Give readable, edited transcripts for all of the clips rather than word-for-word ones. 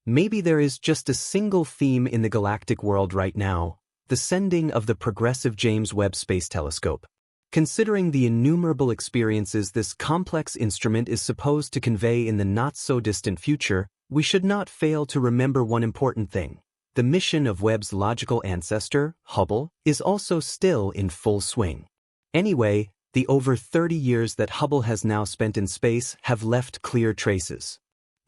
Maybe there is just a single theme in the galactic world right now: the sending of the progressive James Webb Space Telescope. Considering the innumerable experiences this complex instrument is supposed to convey in the not-so-distant future, we should not fail to remember one important thing. The mission of Webb's logical ancestor, Hubble, is also still in full swing. Anyway, the over 30 years that Hubble has now spent in space have left clear traces.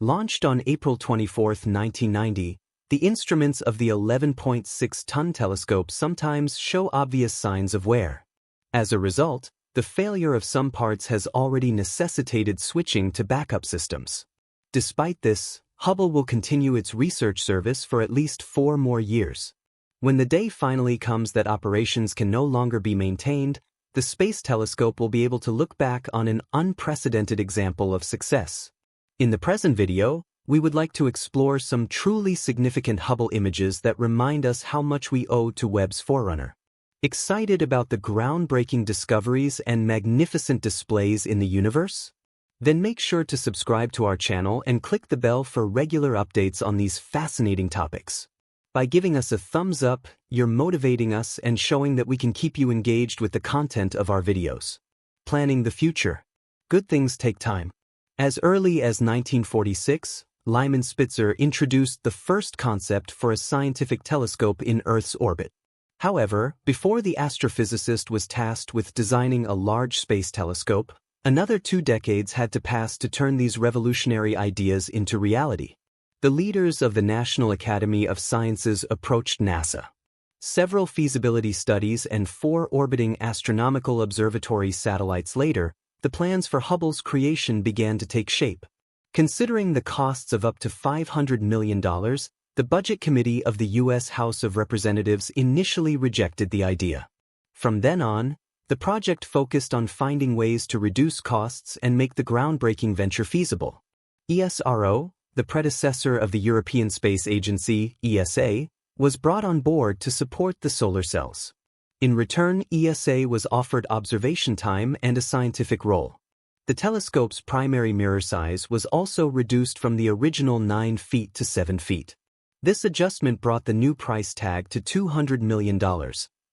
Launched on April 24, 1990, the instruments of the 11.6-ton telescope sometimes show obvious signs of wear. As a result, the failure of some parts has already necessitated switching to backup systems. Despite this, Hubble will continue its research service for at least 4 more years. When the day finally comes that operations can no longer be maintained, the Space Telescope will be able to look back on an unprecedented example of success. In the present video, we would like to explore some truly significant Hubble images that remind us how much we owe to Webb's forerunner. Excited about the groundbreaking discoveries and magnificent displays in the universe? Then make sure to subscribe to our channel and click the bell for regular updates on these fascinating topics. By giving us a thumbs up, you're motivating us and showing that we can keep you engaged with the content of our videos. Planning the future. Good things take time. As early as 1946, Lyman Spitzer introduced the first concept for a scientific telescope in Earth's orbit. However, before the astrophysicist was tasked with designing a large space telescope, another 2 decades had to pass to turn these revolutionary ideas into reality. The leaders of the National Academy of Sciences approached NASA. Several feasibility studies and 4 orbiting astronomical observatory satellites later, the plans for Hubble's creation began to take shape. Considering the costs of up to $500 million, the Budget Committee of the U.S. House of Representatives initially rejected the idea. From then on, the project focused on finding ways to reduce costs and make the groundbreaking venture feasible. ESRO, the predecessor of the European Space Agency, ESA, was brought on board to support the solar cells. In return, ESA was offered observation time and a scientific role. The telescope's primary mirror size was also reduced from the original 9 feet to 7 feet. This adjustment brought the new price tag to $200 million,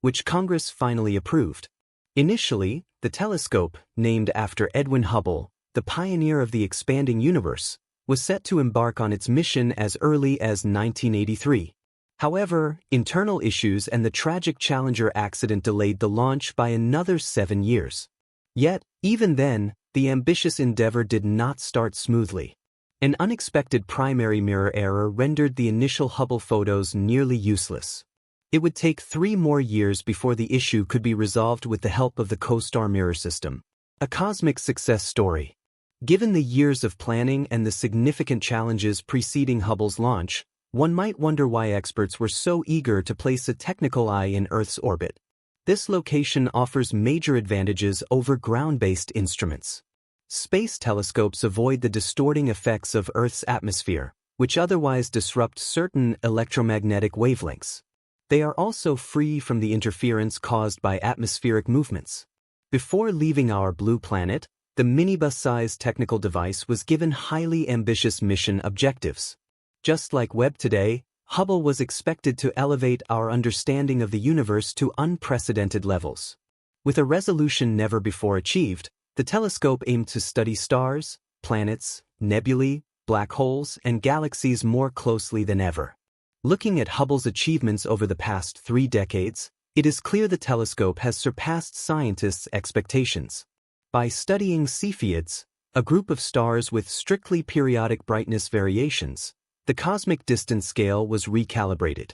which Congress finally approved. Initially, the telescope, named after Edwin Hubble, the pioneer of the expanding universe, was set to embark on its mission as early as 1983. However, internal issues and the tragic Challenger accident delayed the launch by another 7 years. Yet, even then, the ambitious endeavor did not start smoothly. An unexpected primary mirror error rendered the initial Hubble photos nearly useless. It would take 3 more years before the issue could be resolved with the help of the COSTAR mirror system. A cosmic success story. Given the years of planning and the significant challenges preceding Hubble's launch, one might wonder why experts were so eager to place a technical eye in Earth's orbit. This location offers major advantages over ground-based instruments. Space telescopes avoid the distorting effects of Earth's atmosphere, which otherwise disrupt certain electromagnetic wavelengths. They are also free from the interference caused by atmospheric movements. Before leaving our blue planet, the minibus-sized technical device was given highly ambitious mission objectives. Just like Webb today, Hubble was expected to elevate our understanding of the universe to unprecedented levels. With a resolution never before achieved, the telescope aimed to study stars, planets, nebulae, black holes, and galaxies more closely than ever. Looking at Hubble's achievements over the past 3 decades, it is clear the telescope has surpassed scientists' expectations. By studying Cepheids, a group of stars with strictly periodic brightness variations, the cosmic distance scale was recalibrated.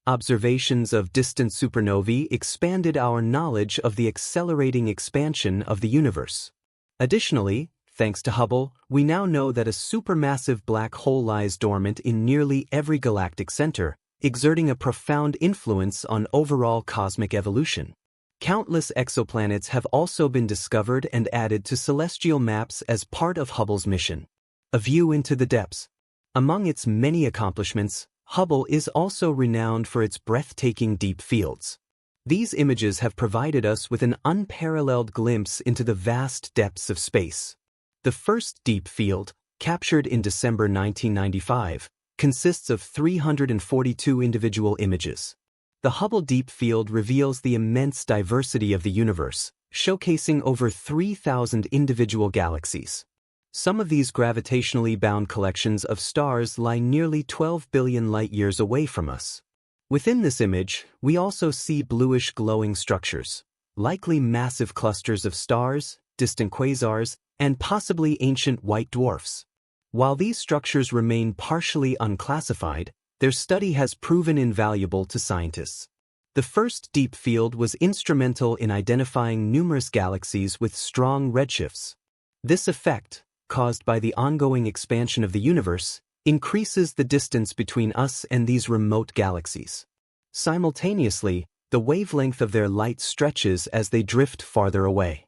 Observations of distant supernovae expanded our knowledge of the accelerating expansion of the universe. Additionally, thanks to Hubble, we now know that a supermassive black hole lies dormant in nearly every galactic center, exerting a profound influence on overall cosmic evolution. Countless exoplanets have also been discovered and added to celestial maps as part of Hubble's mission. A view into the depths. Among its many accomplishments, Hubble is also renowned for its breathtaking deep fields. These images have provided us with an unparalleled glimpse into the vast depths of space. The first deep field, captured in December 1995, consists of 342 individual images. The Hubble Deep Field reveals the immense diversity of the universe, showcasing over 3,000 individual galaxies. Some of these gravitationally bound collections of stars lie nearly 12 billion light-years away from us. Within this image, we also see bluish glowing structures, likely massive clusters of stars, distant quasars, and possibly ancient white dwarfs. While these structures remain partially unclassified, their study has proven invaluable to scientists. The first deep field was instrumental in identifying numerous galaxies with strong redshifts. This effect, caused by the ongoing expansion of the universe, increases the distance between us and these remote galaxies. Simultaneously, the wavelength of their light stretches as they drift farther away.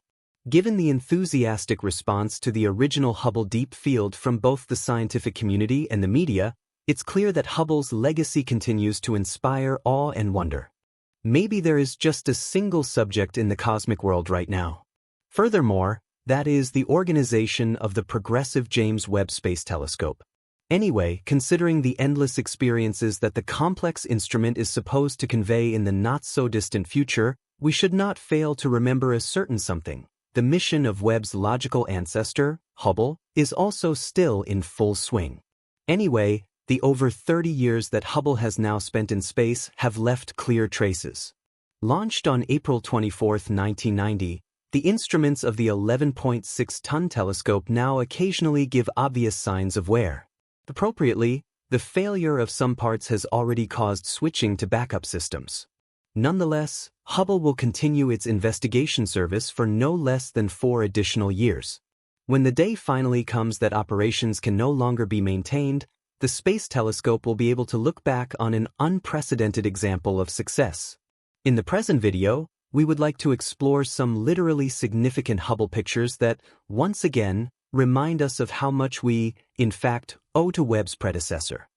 Given the enthusiastic response to the original Hubble Deep Field from both the scientific community and the media, it's clear that Hubble's legacy continues to inspire awe and wonder. Maybe there is just a single subject in the cosmic world right now. Furthermore, that is the organization of the Progressive James Webb Space Telescope. Anyway, considering the endless experiences that the complex instrument is supposed to convey in the not-so-distant future, we should not fail to remember a certain something. The mission of Webb's logical ancestor, Hubble, is also still in full swing. Anyway, the over 30 years that Hubble has now spent in space have left clear traces. Launched on April 24, 1990, the instruments of the 11.6-ton telescope now occasionally give obvious signs of wear. Appropriately, the failure of some parts has already caused switching to backup systems. Nonetheless, Hubble will continue its investigation service for no less than 4 additional years. When the day finally comes that operations can no longer be maintained, the Space Telescope will be able to look back on an unprecedented example of success. In the present video, we would like to explore some literally significant Hubble pictures that, once again, remind us of how much we, in fact, owe to Webb's predecessor.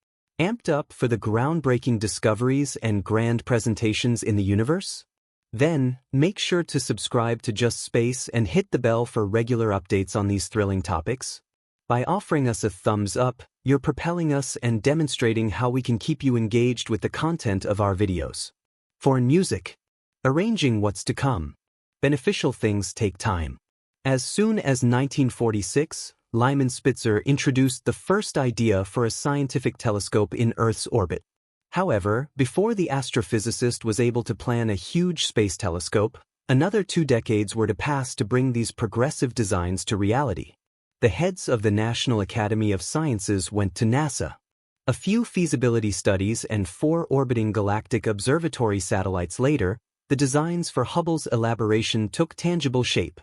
Amped up for the groundbreaking discoveries and grand presentations in the universe? Then, make sure to subscribe to Just Space and hit the bell for regular updates on these thrilling topics. By offering us a thumbs up, you're propelling us and demonstrating how we can keep you engaged with the content of our videos. For music, arranging what's to come. Beneficial things take time. As soon as 1946, Lyman Spitzer introduced the first idea for a scientific telescope in Earth's orbit. However, before the astrophysicist was able to plan a huge space telescope, another 2 decades were to pass to bring these progressive designs to reality. The heads of the National Academy of Sciences went to NASA. A few feasibility studies and 4 orbiting galactic observatory satellites later, the designs for Hubble's elaboration took tangible shape.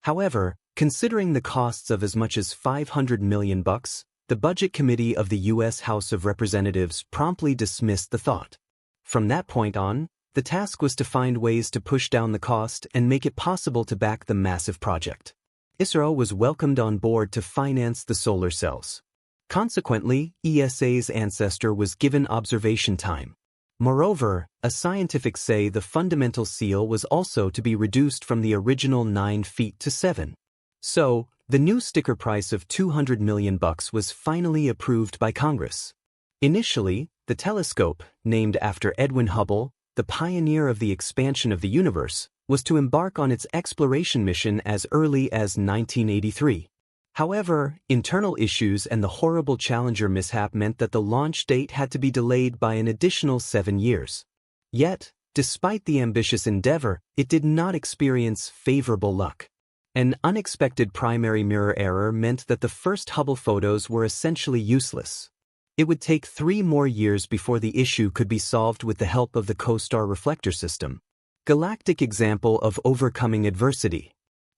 However, considering the costs of as much as $500 million, the Budget Committee of the U.S. House of Representatives promptly dismissed the thought. From that point on, the task was to find ways to push down the cost and make it possible to back the massive project. ISRO was welcomed on board to finance the solar cells. Consequently, ESA's ancestor was given observation time. Moreover, a scientific say the fundamental seal was also to be reduced from the original 9 feet to 7. So, the new sticker price of $200 million was finally approved by Congress. Initially, the telescope, named after Edwin Hubble, the pioneer of the expansion of the universe, was to embark on its exploration mission as early as 1983. However, internal issues and the horrible Challenger mishap meant that the launch date had to be delayed by an additional 7 years. Yet, despite the ambitious endeavor, it did not experience favorable luck. An unexpected primary mirror error meant that the first Hubble photos were essentially useless. It would take 3 more years before the issue could be solved with the help of the COSTAR reflector system. Galactic example of overcoming adversity.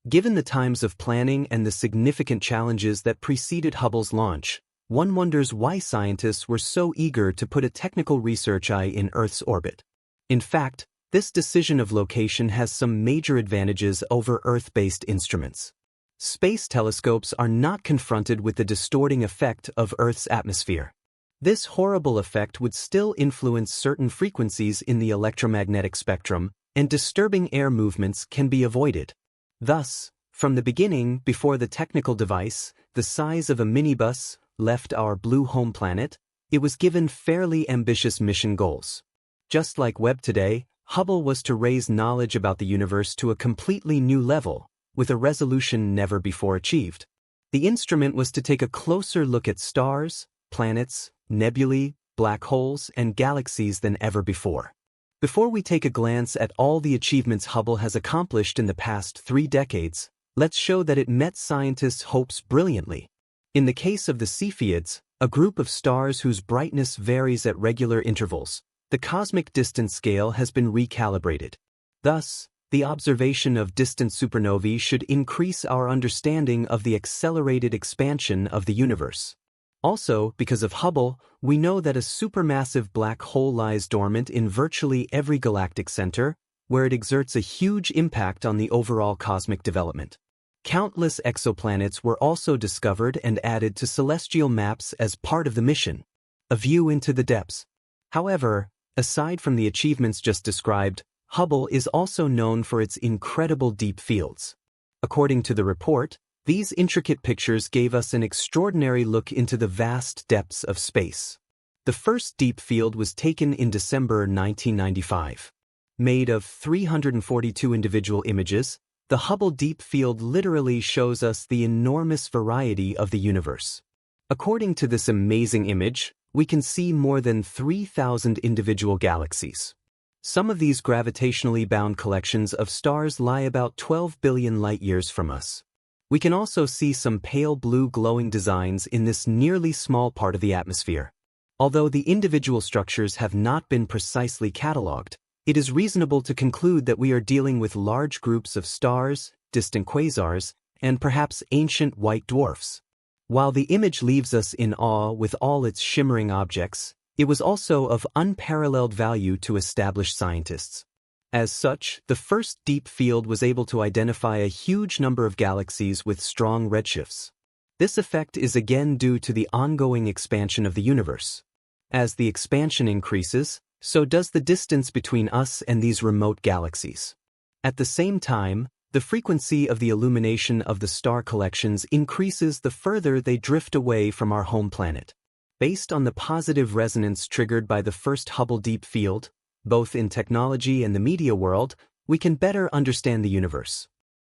Given the times of planning and the significant challenges that preceded Hubble's launch, one wonders why scientists were so eager to put a technical research eye in Earth's orbit. In fact, this decision of location has some major advantages over Earth-based instruments. Space telescopes are not confronted with the distorting effect of Earth's atmosphere. This horrible effect would still influence certain frequencies in the electromagnetic spectrum, and disturbing air movements can be avoided. Thus, from the beginning, before the technical device, the size of a minibus, left our blue home planet, it was given fairly ambitious mission goals. Just like Webb today, Hubble was to raise knowledge about the universe to a completely new level, with a resolution never before achieved. The instrument was to take a closer look at stars, planets, nebulae, black holes, and galaxies than ever before. Before we take a glance at all the achievements Hubble has accomplished in the past 3 decades, let's show that it met scientists' hopes brilliantly. In the case of the Cepheids, a group of stars whose brightness varies at regular intervals, the cosmic distance scale has been recalibrated. Thus, the observation of distant supernovae should increase our understanding of the accelerated expansion of the universe. Also, because of Hubble, we know that a supermassive black hole lies dormant in virtually every galactic center, where it exerts a huge impact on the overall cosmic development. Countless exoplanets were also discovered and added to celestial maps as part of the mission. A view into the depths. However, aside from the achievements just described, Hubble is also known for its incredible deep fields. According to the report, these intricate pictures gave us an extraordinary look into the vast depths of space. The first deep field was taken in December 1995. Made of 342 individual images, the Hubble Deep Field literally shows us the enormous variety of the universe. According to this amazing image, we can see more than 3,000 individual galaxies. Some of these gravitationally bound collections of stars lie about 12 billion light-years from us. We can also see some pale blue glowing designs in this nearly small part of the atmosphere. Although the individual structures have not been precisely catalogued, it is reasonable to conclude that we are dealing with large groups of stars, distant quasars, and perhaps ancient white dwarfs. While the image leaves us in awe with all its shimmering objects, it was also of unparalleled value to established scientists. As such, the first deep field was able to identify a huge number of galaxies with strong redshifts. This effect is again due to the ongoing expansion of the universe. As the expansion increases, so does the distance between us and these remote galaxies. At the same time, the frequency of the illumination of the star collections increases the further they drift away from our home planet. Based on the positive resonance triggered by the first Hubble Deep Field, both in technology and the media world, we can better understand the universe.